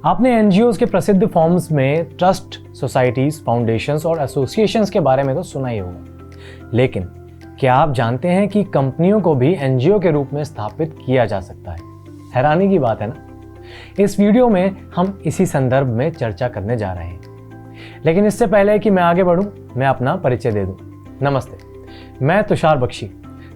आपने एनजीओज के प्रसिद्ध फॉर्म्स में ट्रस्ट, सोसाइटीज, फाउंडेशंस और एसोसिएशंस के बारे में तो सुना ही होगा, लेकिन क्या आप जानते हैं कि कंपनियों को भी एनजीओ के रूप में स्थापित किया जा सकता है? हैरानी की बात है ना। इस वीडियो में हम इसी संदर्भ में चर्चा करने जा रहे हैं, लेकिन इससे पहले कि मैं आगे बढ़ूं, मैं अपना परिचय दे दूं। नमस्ते, मैं तुषार बख्शी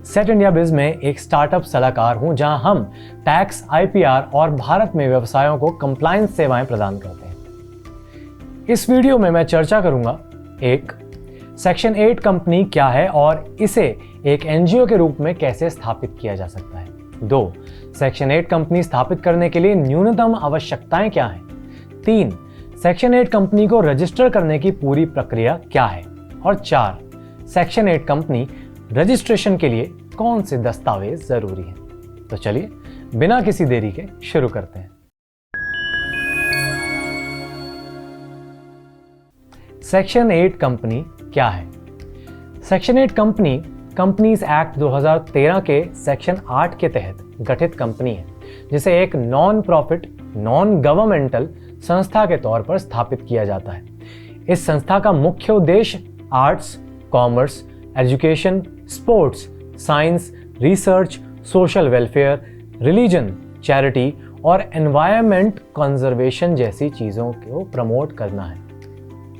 सेट इंडिया बिज में एक स्टार्टअप सलाहकार हूं, जहां हम टैक्स, आईपीआर और भारत में व्यवसायों को कंप्लायंस सेवाएं प्रदान करते हैं। इस वीडियो में मैं चर्चा करूंगा: 1. सेक्शन 8 कंपनी क्या है और इसे एक एनजीओ के रूप में कैसे स्थापित किया जा सकता है। 2. सेक्शन 8 कंपनी स्थापित करने के लिए न्यूनतम आवश्यकताएं क्या हैं। 3. सेक्शन 8 कंपनी को रजिस्टर करने की पूरी प्रक्रिया क्या है। और 4. सेक्शन 8 कंपनी रजिस्ट्रेशन के लिए कौन से दस्तावेज जरूरी हैं। तो चलिए बिना किसी देरी के शुरू करते हैं। सेक्शन 8 कंपनी क्या है? सेक्शन 8 कंपनी कंपनीज एक्ट 2013 के सेक्शन 8 के तहत गठित कंपनी है, जिसे एक नॉन प्रॉफिट, नॉन गवर्नमेंटल संस्था के तौर पर स्थापित किया जाता है। इस संस्था का मुख्य उद्देश्य arts, commerce, education, sports, science, research, social welfare, religion, charity और एनवायरनमेंट कंजर्वेशन जैसी चीज़ों को प्रमोट करना है।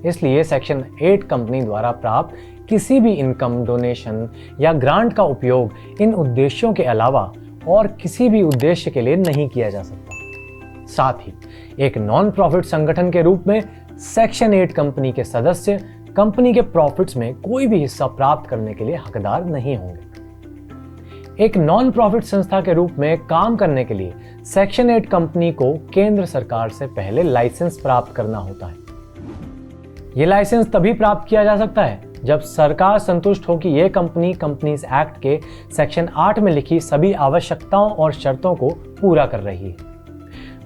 इसलिए सेक्शन 8 कंपनी द्वारा प्राप्त किसी भी इनकम, डोनेशन या ग्रांट का उपयोग इन उद्देश्यों के अलावा और किसी भी उद्देश्य के लिए नहीं किया जा सकता। साथ ही एक नॉन प्रॉफिट संगठन के रूप में सेक्शन 8 कंपनी के सदस्य कंपनी के प्रॉफिट्स में कोई भी हिस्सा प्राप्त करने के लिए हकदार नहीं होंगे। एक नॉन प्रॉफिट संस्था के रूप में काम करने के लिए सेक्शन 8 कंपनी को केंद्र सरकार से पहले लाइसेंस प्राप्त करना होता है। यह लाइसेंस तभी प्राप्त किया जा सकता है जब सरकार संतुष्ट हो कि यह कंपनी कंपनीज एक्ट के सेक्शन 8 में लिखी सभी आवश्यकताओं और शर्तों को पूरा कर रही है।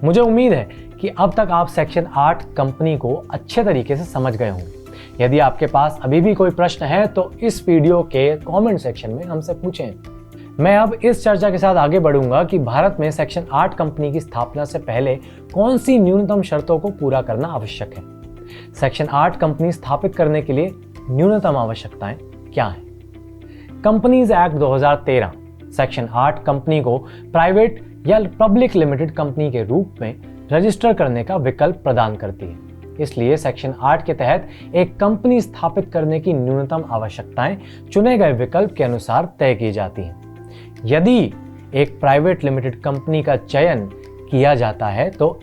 मुझे उम्मीद है कि अब तक आप सेक्शन 8 कंपनी को अच्छे तरीके से समझ गए होंगे। यदि आपके पास अभी भी कोई प्रश्न है तो इस वीडियो के कमेंट सेक्शन में हमसे पूछें। मैं अब इस चर्चा के साथ आगे बढ़ूंगा कि भारत में सेक्शन 8 कंपनी की स्थापना से पहले कौन सी न्यूनतम शर्तों को पूरा करना आवश्यक है। सेक्शन 8 कंपनी स्थापित करने के लिए न्यूनतम आवश्यकताएं क्या हैं। कंपनीज एक्ट 2013 सेक्शन 8 कंपनी को प्राइवेट या पब्लिक लिमिटेड कंपनी के रूप में रजिस्टर करने का विकल्प प्रदान करती है। इसलिए सेक्शन 8 के तहत एक कंपनी स्थापित करने की न्यूनतम आवश्यकताएं चुने गए विकल्प के अनुसार तय की जाती हैं। यदि एक प्राइवेट लिमिटेड कंपनी का चयन किया जाता है तो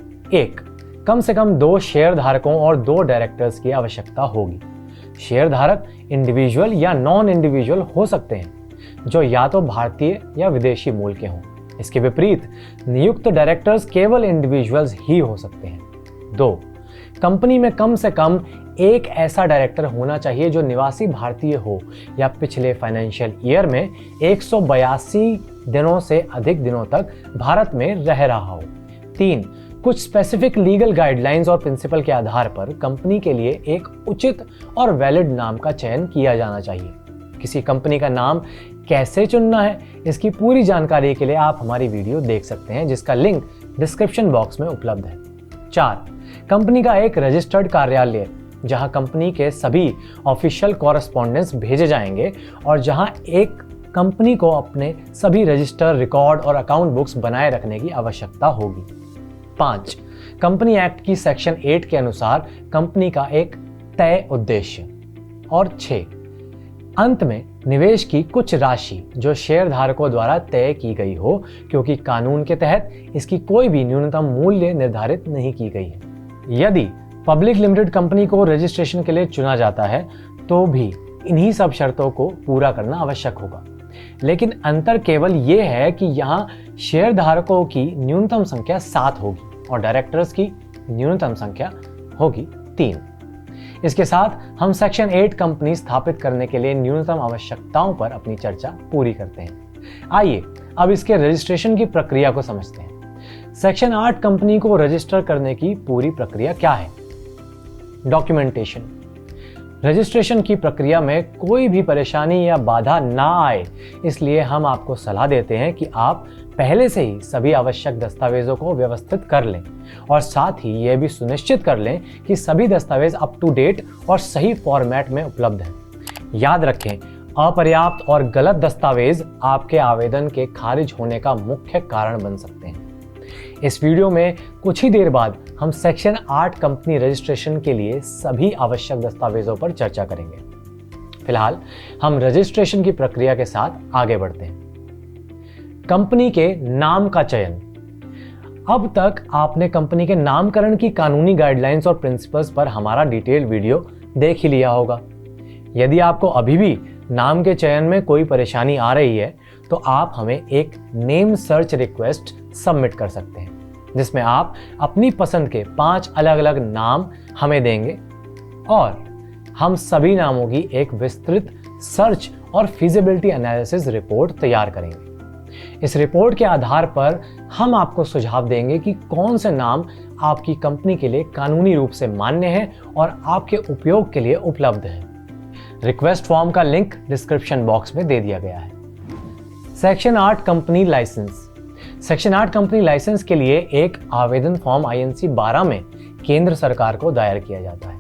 कम से कम 2 शेयर धारकों और 2 डायरेक्टर्स की आवश्यकता होगी। शेयर धारक इंडिविजुअल या नॉन इंडिविजुअल हो सकते हैं, जो या तो भारतीय या विदेशी मूल के हों। इसके विपरीत नियुक्त डायरेक्टर्स केवल इंडिविजुअल्स ही हो सकते हैं। 2. कंपनी में कम से कम एक ऐसा डायरेक्टर होना चाहिए जो निवासी भारतीय हो या पिछले फाइनेंशियल ईयर में 182 दिनों से अधिक दिनों तक भारत में रह रहा हो। 3. कुछ स्पेसिफिक लीगल गाइडलाइंस और प्रिंसिपल के आधार पर कंपनी के लिए एक उचित और वैलिड नाम का चयन किया जाना चाहिए। किसी कंपनी का नाम कैसे चुनना है, इसकी पूरी जानकारी के लिए आप हमारी वीडियो देख सकते हैं, जिसका लिंक डिस्क्रिप्शन बॉक्स में उपलब्ध है। 4. कंपनी का एक रजिस्टर्ड कार्यालय, जहां कंपनी के सभी ऑफिशियल कॉरेस्पॉन्डेंस भेजे जाएंगे और जहां एक कंपनी को अपने सभी रजिस्टर, रिकॉर्ड और अकाउंट बुक्स बनाए रखने की आवश्यकता होगी। 5. कंपनी एक्ट की सेक्शन 8 के अनुसार कंपनी का एक तय उद्देश्य। और 6. अंत में निवेश की कुछ राशि जो शेयर धारकों द्वारा तय की गई हो, क्योंकि कानून के तहत इसकी कोई भी न्यूनतम मूल्य निर्धारित नहीं की गई है। यदि पब्लिक लिमिटेड कंपनी को रजिस्ट्रेशन के लिए चुना जाता है तो भी इन्हीं सब शर्तों को पूरा करना आवश्यक होगा, लेकिन अंतर केवल ये है कि यहाँ शेयर धारकों की न्यूनतम संख्या 7 होगी और डायरेक्टर्स की न्यूनतम संख्या होगी 3। इसके साथ हम सेक्शन 8 कंपनी स्थापित करने के लिए न्यूनतम आवश्यकताओं पर अपनी चर्चा पूरी करते हैं। आइए अब इसके रजिस्ट्रेशन की प्रक्रिया को समझते हैं। सेक्शन 8 कंपनी को रजिस्टर करने की पूरी प्रक्रिया क्या है। डॉक्यूमेंटेशन। रजिस्ट्रेशन की प्रक्रिया में कोई भी परेशानी या बाधा ना आए, इसलिए हम आपको सलाह देते हैं कि आप पहले से ही सभी आवश्यक दस्तावेजों को व्यवस्थित कर लें और साथ ही यह भी सुनिश्चित कर लें कि सभी दस्तावेज अप टू डेट और सही फॉर्मेट में उपलब्ध हैं। याद रखें, अपर्याप्त और गलत दस्तावेज आपके आवेदन के खारिज होने का मुख्य कारण बन सकते हैं। इस वीडियो में कुछ ही देर बाद हम सेक्शन 8 कंपनी रजिस्ट्रेशन के लिए सभी आवश्यक दस्तावेजों पर चर्चा करेंगे। फिलहाल हम रजिस्ट्रेशन की प्रक्रिया के साथ आगे बढ़ते हैं। कंपनी के नाम का चयन। अब तक आपने कंपनी के नामकरण की कानूनी गाइडलाइंस और प्रिंसिपल्स पर हमारा डिटेल वीडियो देख ही लिया होगा। यदि आपको अभी भी नाम के चयन में कोई परेशानी आ रही है तो आप हमें एक नेम सर्च रिक्वेस्ट सबमिट कर सकते हैं, जिसमें आप अपनी पसंद के 5 अलग अलग नाम हमें देंगे और हम सभी नामों की एक विस्तृत सर्च और फिजिबिलिटी एनालिसिस रिपोर्ट तैयार करेंगे। इस रिपोर्ट के आधार पर हम आपको सुझाव देंगे कि कौन से नाम आपकी कंपनी के लिए कानूनी रूप से मान्य हैं और आपके उपयोग के लिए उपलब्ध हैं। रिक्वेस्ट फॉर्म का लिंक डिस्क्रिप्शन बॉक्स में दे दिया गया है। Section 8 company licence. Section 8 company licence के लिए एक आवेदन फॉर्म INC 12 में केंद्र सरकार को दायर किया जाता है।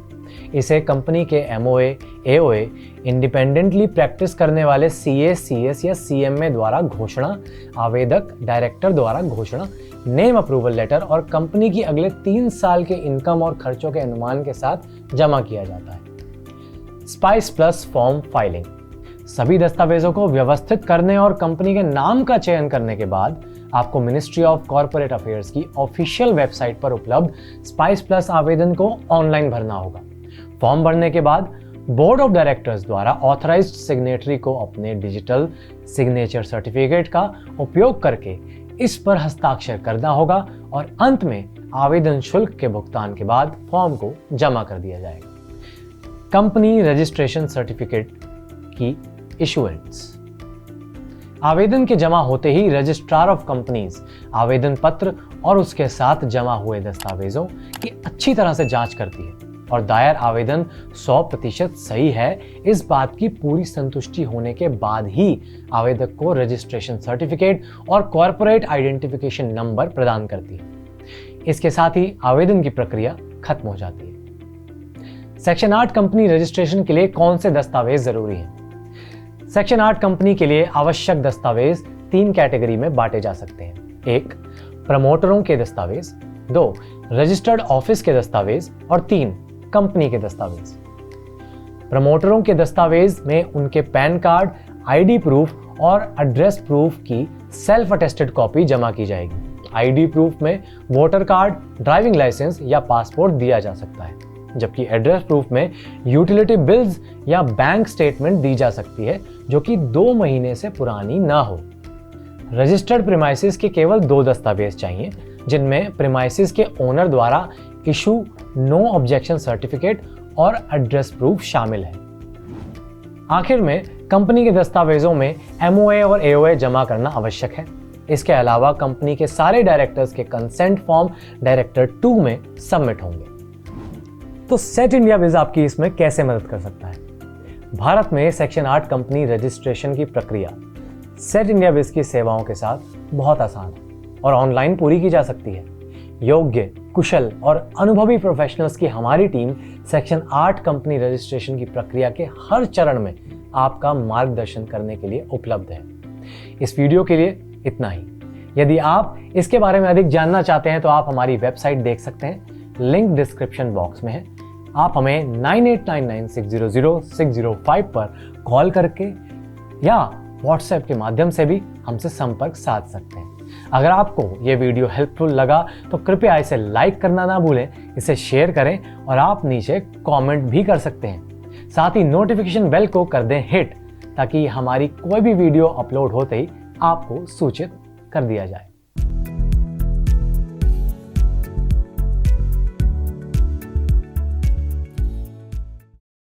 इसे कंपनी के MOA, AOA, इंडिपेंडेंटली प्रैक्टिस करने वाले CA, CS या CMA द्वारा घोषणा, आवेदक डायरेक्टर द्वारा घोषणा, नेम अप्रूवल लेटर और कंपनी की अगले 3 साल के इनकम और खर्चों के अनुमान के साथ जमा किया जाता है। Spice plus form filing. सभी दस्तावेजों को व्यवस्थित करने और कंपनी के नाम का चयन करने के बाद आपको मिनिस्ट्री ऑफ कॉर्पोरेट अफेयर्स की ऑफिशियल वेबसाइट पर उपलब्ध स्पाइस प्लस आवेदन को ऑनलाइन भरना होगा। फॉर्म भरने के बाद बोर्ड ऑफ डायरेक्टर्स द्वारा ऑथराइज्ड सिग्नेटरी को अपने डिजिटल सिग्नेचर सर्टिफिकेट का उपयोग करके इस पर हस्ताक्षर करना होगा और अंत में आवेदन शुल्क के भुगतान के बाद फॉर्म को जमा कर दिया जाएगा। कंपनी रजिस्ट्रेशन सर्टिफिकेट की इशुएंस। आवेदन के जमा होते ही रजिस्ट्रार ऑफ कंपनीज आवेदन पत्र और उसके साथ जमा हुए दस्तावेजों की अच्छी तरह से जांच करती है और दायर आवेदन 100% सही है इस बात की पूरी संतुष्टि होने के बाद ही आवेदक को रजिस्ट्रेशन सर्टिफिकेट और कॉर्पोरेट आइडेंटिफिकेशन नंबर प्रदान करती है। इसके साथ ही आवेदन की प्रक्रिया खत्म हो जाती है। सेक्शन 8 कंपनी रजिस्ट्रेशन के लिए कौन से दस्तावेज जरूरी हैं? सेक्शन 8 कंपनी के लिए आवश्यक दस्तावेज 3 कैटेगरी में बांटे जा सकते हैं। 1, प्रमोटरों के दस्तावेज, 2, रजिस्टर्ड ऑफिस के दस्तावेज और 3, कंपनी के दस्तावेज। प्रमोटरों के दस्तावेज में उनके पैन कार्ड, ID प्रूफ और एड्रेस प्रूफ की सेल्फ अटेस्टेड कॉपी जमा की जाएगी। ID प्रूफ में वोटर कार्ड, ड्राइविंग लाइसेंस या पासपोर्ट दिया जा सकता है, जबकि एड्रेस प्रूफ में यूटिलिटी बिल्स या बैंक स्टेटमेंट दी जा सकती है जो कि 2 महीने से पुरानी ना हो। रजिस्टर्ड प्रीमाइसेस के केवल 2 दस्तावेज चाहिए, जिनमें प्रीमाइसेस के ओनर द्वारा इशू नो ऑब्जेक्शन सर्टिफिकेट और एड्रेस प्रूफ शामिल है। आखिर में कंपनी के दस्तावेजों में MOA और AOA जमा करना आवश्यक है। इसके अलावा कंपनी के सारे डायरेक्टर्स के कंसेंट फॉर्म डायरेक्टर 2 में सबमिट होंगे। तो सेट इंडिया विज आपकी इसमें कैसे मदद कर सकता है? भारत में सेक्शन 8 कंपनी रजिस्ट्रेशन की प्रक्रिया सेट इंडिया विज की सेवाओं के साथ बहुत आसान है और ऑनलाइन पूरी की जा सकती है। योग्य, कुशल और अनुभवी प्रोफेशनल्स की हमारी टीम सेक्शन 8 कंपनी रजिस्ट्रेशन की प्रक्रिया के हर चरण में आपका मार्गदर्शन करने के लिए उपलब्ध है। इस वीडियो के लिए इतना ही। यदि आप इसके बारे में अधिक जानना चाहते हैं तो आप हमारी वेबसाइट देख सकते हैं, लिंक डिस्क्रिप्शन बॉक्स में है। आप हमें 9899600605 पर कॉल करके या व्हाट्सएप के माध्यम से भी हमसे संपर्क साध सकते हैं। अगर आपको ये वीडियो हेल्पफुल लगा तो कृपया इसे लाइक करना ना भूलें, इसे शेयर करें और आप नीचे कमेंट भी कर सकते हैं। साथ ही नोटिफिकेशन बेल को कर दें हिट, ताकि हमारी कोई भी वीडियो अपलोड होते ही आपको सूचित कर दिया जाए।